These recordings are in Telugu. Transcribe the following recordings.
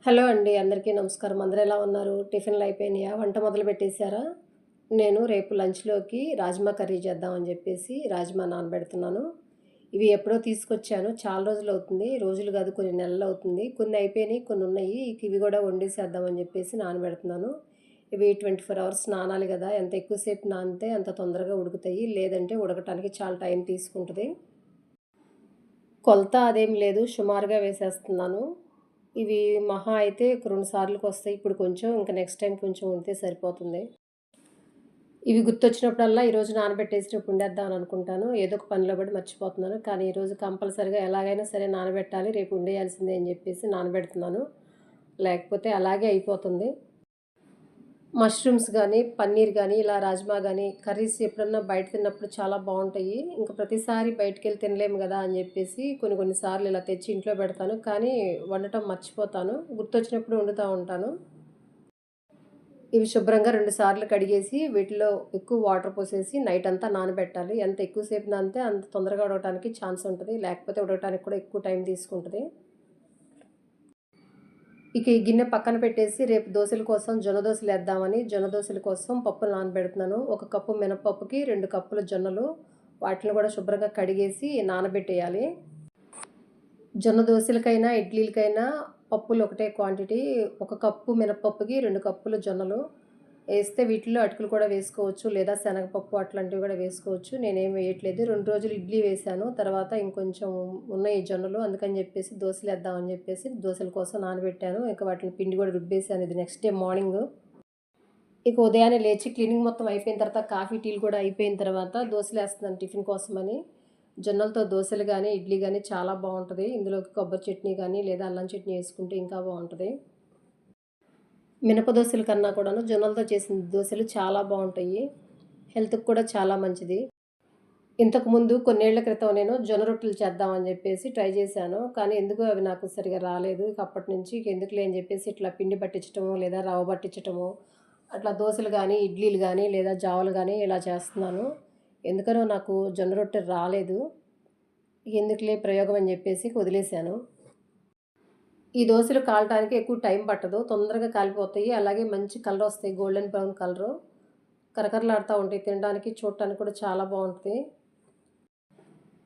హలో అండి. అందరికీ నమస్కారం. అందరూ ఎలా ఉన్నారు? టిఫిన్‌లు అయిపోయినాయా? వంట మొదలు పెట్టేసారా? నేను రేపు లంచ్‌లోకి రాజ్మా కర్రీ చేద్దామని చెప్పేసి రాజ్మా నానబెడుతున్నాను. ఇవి ఎప్పుడో తీసుకొచ్చాను. చాలా రోజులవుతుంది. రోజులు కాదు కొన్ని నెలలవుతుంది. కొన్ని అయిపోయినాయి, కొన్ని ఉన్నాయి. ఇక ఇవి కూడా వండేసేద్దామని చెప్పేసి నానబెడుతున్నాను. ఇవి 24 అవర్స్ నానాలి కదా! ఎంత ఎక్కువ సేపు నానితే అంత తొందరగా ఉడుకుతాయి. లేదంటే ఉడకటానికి చాలా టైం తీసుకుంటది. కొలత అదేం లేదు. సుమారుగా వేసేస్తున్నాను. ఇవి మహా అయితే ఒక 2 సార్లుకొస్తాయి. ఇప్పుడు కొంచెం ఇంక నెక్స్ట్ టైమ్ కొంచెం ఉంటే సరిపోతుంది. ఇవి గుర్తొచ్చినప్పుడల్లా ఈరోజు నానబెట్టేసి రేపు వండేద్దామని అనుకుంటాను. ఏదో ఒక పనిలో పడి మర్చిపోతున్నాను. కానీ ఈరోజు కంపల్సరీగా ఎలాగైనా సరే నానబెట్టాలి. రేపు వండేయాల్సిందే అని చెప్పేసి నానబెడుతున్నాను. లేకపోతే అలాగే అయిపోతుంది. మష్రూమ్స్ గానీ, పన్నీర్ గానీ, ఇలా రాజ్మా గానీ, కర్రీస్ ఎప్పుడన్నా బయట తిన్నప్పుడు చాలా బావుంటాయి. ఇంక ప్రతిసారి బయటికెళ్ళి తినలేము గదా! అని జెప్పేసి కొన్ని కొన్ని సార్లు ఇలా తెచ్చి ఇంట్లో పెడతాను. కానీ వండటం మర్చిపోతాను. గుర్తొచ్చినప్పుడు వండుతా ఉంటాను. ఇవి శుభ్రంగా 2 సార్లు కడిగేసి వీటిలో ఎక్కువ వాటర్ పోసేసి నైటంతా నానబెట్టాలి. ఎంత ఎక్కువ సేపు నానితే అంత తొందరగా ఉడకటానికి ఛాన్స్ ఉంటది. లేకపోతే ఉడకటానికి కూడా ఎక్కువ టైం తీసుకుంటది. ఇక ఈ గిన్నె పక్కన పెట్టేసి రేపు దోసల కోసం జొన్న దోసలేద్దామని జొన్న దోసల కోసం పప్పులు నానబెడుతున్నాను. 1 కప్పు మినపప్పుకి 2 కప్పుల జొన్నలు. వాటిని కూడా శుభ్రంగా కడిగేసి నానబెట్టేయాలి. జొన్న దోసలకైనా, ఇడ్లీలకైనా పప్పులు ఒకటే క్వాంటిటీ. 1 కప్పు మినపప్పుకి 2 కప్పులు జొన్నలు ఏస్తే వీటిల్లో అటుకులు కూడా వేసుకోవచ్చు. లేదా శనగపప్పు అట్లాంటివి కూడా వేసుకోవచ్చు. నేనేం వేయట్లేదు. 2 రోజులు ఇడ్లీ వేశాను. తర్వాత ఇంకొంచెం ఉన్నాయి జొన్నలు. అందుకని జెప్పేసి దోసలేద్దామని జెప్పేసి దోసల కోసం నానబెట్టాను. ఇక వాటిని పిండి గూడా రుబ్బేశాను. ఇది నెక్స్ట్ డే మార్నింగు. ఇక ఉదయాన్నే లేచి క్లీనింగ్ మొత్తం అయిపోయిన తర్వాత కాఫీ, టీలు కూడా అయిపోయిన తర్వాత దోసలేస్తున్నాను టిఫిన్ కోసమని. జొన్నలతో దోసలు గానీ, ఇడ్లీ గానీ చాలా బావుంటది. ఇందులోకి కొబ్బరి చట్నీ గానీ, లేదా అల్లం చట్నీ యేసుకుంటే ఇంకా బావుంటది. మినప దోసల కన్నా కూడాను జొన్నలతో చేసిన దోసలు చాలా బావుంటాయి. హెల్త్‌కి కూడా చాలా మంచిది. ఇంతకుముందు కొన్నేళ్ల క్రితం నేను జొన్న రొట్టెలు చేద్దామని జెప్పేసి ట్రై చేశాను. కానీ ఎందుకో అవి నాకు సరిగ్గా రాలేదు. ఇక అప్పటినుంచి ఇక ఎందుకులే అని జెప్పేసి ఇట్లా పిండి పట్టించటమో, లేదా రవ్వ పట్టించటమో, అట్లా దోసలు గానీ, ఇడ్లీలు గానీ, లేదా జావలు గానీ ఇలా చేస్తున్నాను. ఎందుకనో నాకు జొన్న రొట్టె రాలేదు. ఎందుకులే ప్రయోగం అని జెప్పేసి వదిలేశాను. ఈ దోసలు కాలటానికి ఎక్కువ టైం పట్టదు. తొందరగా కాలిపోతాయి. అలాగే మంచి కలరొస్తాయి. Golden brown colour. కరకరలాడుతా ఉంటాయి. తినడానికి, చూడటానికి కూడా చాలా బావుంటది.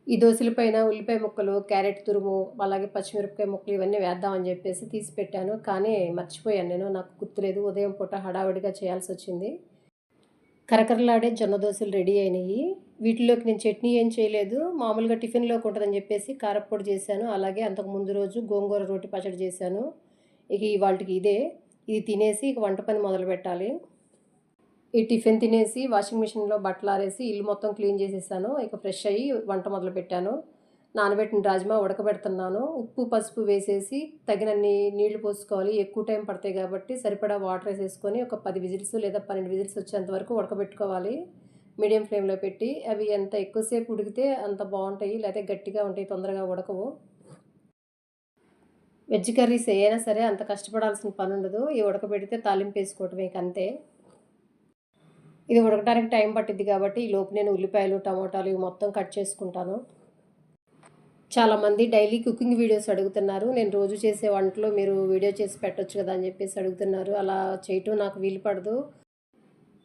ఈ దోసల పైన ఉల్లిపాయ ముక్కలు, క్యారెట్ తురుము, అలాగే పచ్చిమిరపకాయ ముక్కలు ఇవన్నీ వేద్దామని జెప్పేసి తీసి పెట్టాను. కానీ మర్చిపోయాను నేను. నాకు గుర్తులేదు. ఉదయం పూట హడావిడిగా చేయాల్సొచ్చింది. కరకరలాడే జొన్న దోసలు రెడీ అయినియి. వీటిలోకి నేను చట్నీ ఏం చేయలేదు. మామూలుగా టిఫిన్‌లోకి ఉంటదని జెప్పేసి కారప్పొడి చేశాను. అలాగే అంతకు ముందు రోజు గోంగూర రోటి పచ్చడి చేశాను. ఇక ఇవాల్టికి ఇదే. ఇది తినేసి ఇక వంట పని మొదలుపెట్టాలి. ఈ టిఫిన్ తినేసి వాషింగ్ మిషన్‌లో బట్టలారేసి ఇల్లు మొత్తం క్లీన్ చేసేసాను. ఇక ఫ్రెష్ అయ్యి వంట మొదలుపెట్టాను. నానబెట్టిన రాజ్మా ఉడకబెడుతున్నాను. ఉప్పు, పసుపు వేసేసి తగినన్ని నీళ్లు పోసుకోవాలి. ఎక్కువ టైం పడతాయి కాబట్టి సరిపడా వాటర్ ఏసేసుకొని ఒక 10 విజిల్స్ లేదా 12 విజిల్స్ వచ్చేంత వరకు ఉడకబెట్టుకోవాలి. మీడియం ఫ్లేమ్‌లో పెట్టి. అవి ఎంత ఎక్కువ సేపు ఉడికితే అంత బావుంటాయి. లేతే గట్టిగా ఉంటాయి. తొందరగా ఉడకవు. వెజ్ కర్రీస్ ఏయైనా సరే అంత కష్టపడాల్సిన పనుండదు. ఇవి ఉడకబెడితే తాలింపేసుకోవటమే ఇక అంతే. ఇది ఉడకడానికి టైం పట్టిద్ది కాబట్టి ఈలోపు నేను ఉల్లిపాయలు, టమోటాలు ఇవి మొత్తం కట్ చేసుకుంటాను. చాలామంది డైలీ కుకింగ్ వీడియోస్ అడుగుతున్నారు. నేను రోజు చేసే వంటలు మీరు వీడియో చేసి పెట్టొచ్చు కదా! అని చెప్పేసి అడుగుతున్నారు. అలా చేయటం నాకు వీలు పడదు.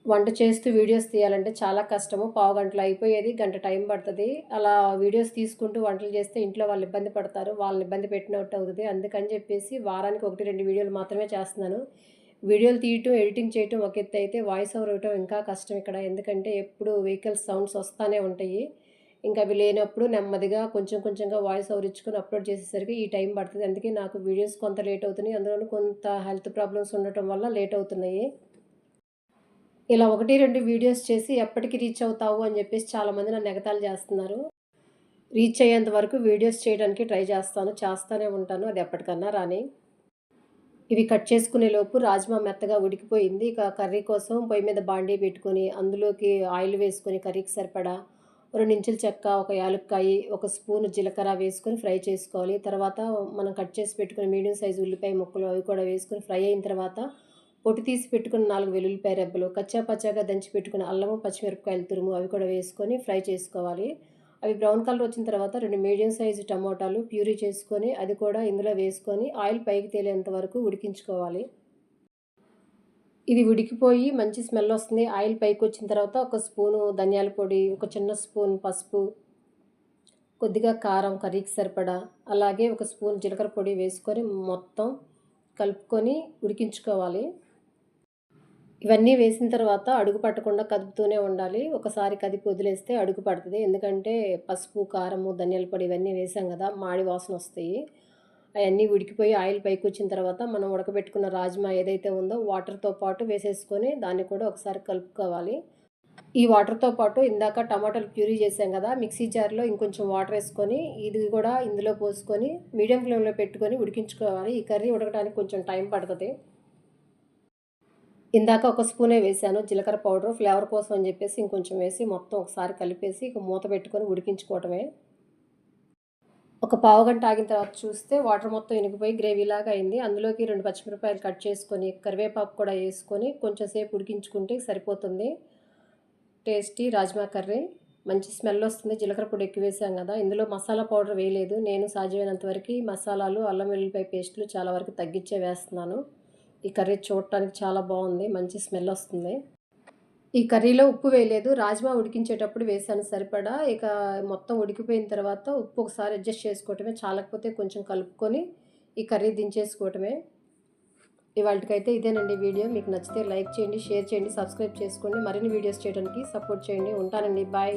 వంట చేస్తూ వీడియోస్ తీయాలంటే చాలా కష్టము. పావుగంటలో అయిపోయేది. గంట టైం పడతది. అలా వీడియోస్ తీసుకుంటూ వంటలు చేస్తే ఇంట్లో వాళ్ళు ఇబ్బంది పడతారు. వాళ్ళని ఇబ్బంది పెట్టినట్టు అవుతది. అందుకని చెప్పేసి వారానికి 1, 2 వీడియోలు మాత్రమే చేస్తున్నాను. వీడియోలు తీయటం, ఎడిటింగ్ చేయటం ఒక ఎత్తయితే వాయిస్ ఓవర్ ఇవ్వటం ఇంకా కష్టం ఇక్కడ. ఎందుకంటే ఎప్పుడు వెహికల్స్ సౌండ్స్ వస్తానే ఉంటాయి. ఇంకా అవి లేనప్పుడు నెమ్మదిగా కొంచెం కొంచెంగా వాయిస్ ఓవర్ ఇచ్చుకొని అప్‌లోడ్ చేసేసరికి ఈ టైం పడతది. అందుకే నాకు వీడియోస్ కొంత లేట్ అవుతున్నాయి. అందులోనూ కొంత హెల్త్ ప్రాబ్లమ్స్ ఉండటం వల్ల లేట్ అవుతున్నాయి. ఇలా 1, 2 వీడియోస్ చేసి ఎప్పటికి రీచ్ అవుతావు అని జెప్పేసి చాలామంది నన్ను ఎగతాళి జేస్తున్నారు. రీచ్ అయ్యేంత వరకు వీడియోస్ చేయడానికి ట్రై చేస్తాను. చేస్తానే ఉంటాను. అది ఎప్పటికన్నా రాని. ఇవి కట్ చేసుకునే లోపు రాజ్మా మెత్తగా ఉడికిపోయింది. ఇక కర్రీ కోసం పొయ్యి మీద బాండీ పెట్టుకొని, అందులోకి ఆయిల్ వేసుకొని కర్రీకి సరిపడా 2 ఇంచుల చెక్క, ఒక యాలుక్కాయి, ఒక స్పూను జీలకర్ర వేసుకొని ఫ్రై చేసుకోవాలి. తర్వాత మనం కట్ చేసి పెట్టుకున్న మీడియం సైజు ఉల్లిపాయ ముక్కలు అవి కూడా వేసుకొని ఫ్రై అయిన తర్వాత పొట్టు తీసి పెట్టుకున్న 4 వెల్లుల్లిపాయ రెబ్బలు, కచ్చా పచ్చాగా దంచి పెట్టుకున్న అల్లము, పచ్చిమిరపకాయల తురుము అవి కూడా వేసుకొని ఫ్రై చేసుకోవాలి. అవి బ్రౌన్ కలర్ వచ్చిన తర్వాత 2 మీడియం సైజు టమోటాలు ప్యూరీ చేసుకొని అది కూడా ఇందులో వేసుకొని ఆయిల్ పైకి తేలేంత వరకు ఉడికించుకోవాలి. ఇది ఉడికిపోయి మంచి స్మెల్ వస్తుంది. ఆయిల్ పైకి వచ్చిన తర్వాత ఒక స్పూను ధనియాల పొడి, ఒక చిన్న స్పూన్ పసుపు, కొద్దిగా కారం కర్రీకి సరిపడా, అలాగే ఒక స్పూన్ జీలకర్ర పొడి వేసుకొని మొత్తం కలుపుకొని ఉడికించుకోవాలి. ఇవన్నీ వేసిన తర్వాత అడుగు పట్టకుండా కదుపుతూనే ఉండాలి. ఒకసారి కదిపి వదిలేస్తే అడుగు పడుతది. ఎందుకంటే పసుపు, కారము, ధనియాల పొడి ఇవన్నీ వేసాం గదా! మాడి వాసనొస్తాయి. అయన్నీ ఉడికిపోయి ఆయిల్ పైకొచ్చిన తర్వాత మనం ఉడకబెట్టుకున్న రాజ్మా ఏదైతే ఉందో వాటర్‌తో పాటు వేసేసుకొని దాన్ని కూడా ఒకసారి కలుపుకోవాలి. ఈ వాటర్‌తో పాటు ఇందాక టమాటాలు ప్యూరీ చేసాం గదా! మిక్సీ జార్‌లో ఇంకొంచెం వాటరేసుకొని ఇది గూడా ఇందులో పోసుకొని మీడియం ఫ్లేమ్‌లో పెట్టుకొని ఉడికించుకోవాలి. ఈ కర్రీ ఉడకడానికి కొంచెం టైం పడతది. ఇందాక ఒక స్పూనే వేశాను జీలకర్ర పౌడరు ఫ్లేవర్ కోసం అని చెప్పేసి ఇంకొంచెం వేసి మొత్తం ఒకసారి కలిపేసి ఇక మూత పెట్టుకొని ఉడికించుకోవటమే. ఒక పావుగంట ఆగిన తర్వాత చూస్తే వాటర్ మొత్తం ఇనికిపోయి గ్రేవీలాగా అయింది. అందులోకి 2 పచ్చిమిరపకాయలు కట్ చేసుకొని, కరివేపాకు కూడా యేసుకొని కొంచెం సేపు ఉడికించుకుంటే సరిపోతుంది. Tasty rajma curry. మంచి స్మెల్ వస్తుంది. జీలకర్ర పొడి ఎక్కువ వేసాం గదా! ఇందులో మసాలా పౌడర్ వేయలేదు. నేను సాధ్యమైనంత వరకి మసాలాలు, అల్లం వెల్లుల్లిపాయ పేస్టులు చాలా వరకు తగ్గించే వేస్తున్నాను. ఈ కర్రీ చూడటానికి చాలా బావుంది. మంచి స్మెల్ వస్తుంది. ఈ కర్రీలో ఉప్పు వేయలేదు. రాజ్మా ఉడికించేటప్పుడు వేశాను సరిపడా. ఇక మొత్తం ఉడికిపోయిన తర్వాత ఉప్పు ఒకసారి అడ్జస్ట్ చేసుకోవటమే. చాలకపోతే కొంచెం కలుపుకొని ఈ కర్రీ దించేసుకోవటమే. ఇవాల్టికైతే ఇదేనండి వీడియో. మీకు నచ్చితే లైక్ చేయండి, షేర్ చేయండి, సబ్స్క్రైబ్ చేసుకోండి. మరిన్ని వీడియోస్ చేయడానికి సపోర్ట్ చేయండి. ఉంటానండి. బాయ్.